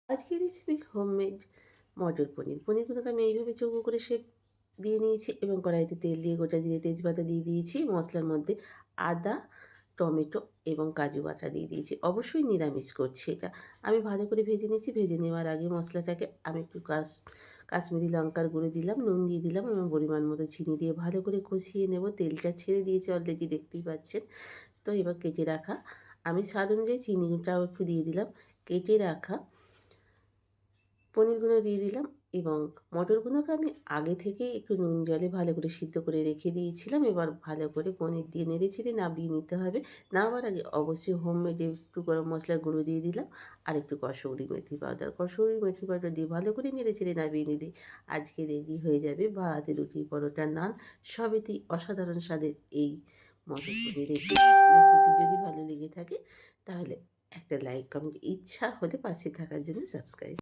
আজকের recipe homemade মটর পনির। পনিরগুলোকে আমি এইভাবে চৌকো করে শেপ দিয়ে নিয়েছি এবং কড়াইতে তেল দিয়ে গোটা জিরে তেজপাতা দিয়ে দিয়েছি। মশলার মধ্যে আদা, টমেটো এবং কাজু বাটা দিয়ে দিয়েছি। অবশ্যই নিরামিষ করছি এটা। আমি ভালো করে ভেজে নিয়েছি। ভেজে নেওয়ার আগে মশলাটাকে আমি একটু কাশ্মীরি লঙ্কার গুঁড়ো দিলাম, নুন দিয়ে দিলাম এবং পরিমাণ মতো চিনি দিয়ে ভালো করে কষিয়ে নেব। তেলটা ছেড়ে দিয়েছে অলরেডি, দেখতেই পাচ্ছেন। তো এবার কেটে রাখা, আমি স্বাদ অনুযায়ী চিনিটাও একটু দিয়ে দিলাম। কেটে রাখা পনিরগুলো দিয়ে দিলাম এবং মটরগুলোকে আমি আগে থেকেই একটু নুন জলে ভালো করে সিদ্ধ করে রেখে দিয়েছিলাম। এবার ভালো করে পনির দিয়ে নেড়েচেড়ে নামিয়ে নিতে হবে। নামাবার আগে অবশ্যই হোমমেড একটু গরম মশলার গুঁড়ো দিয়ে দিলাম আর একটু কসুরি মেথি পাউডার। কসুরি মেথি পাউডার দিয়ে ভালো করে নেড়েচেড়ে নামিয়ে নিলে আজকে রেডি হয়ে যাবে ভাত, রুটি, পরোটা, নান সবেতেই অসাধারণ স্বাদের এই মটর পনিরের রেসিপি। যদি ভালো লেগে থাকে তাহলে একটা লাইক, কমেন্ট, ইচ্ছা হলে পাশে থাকার জন্য সাবস্ক্রাইব।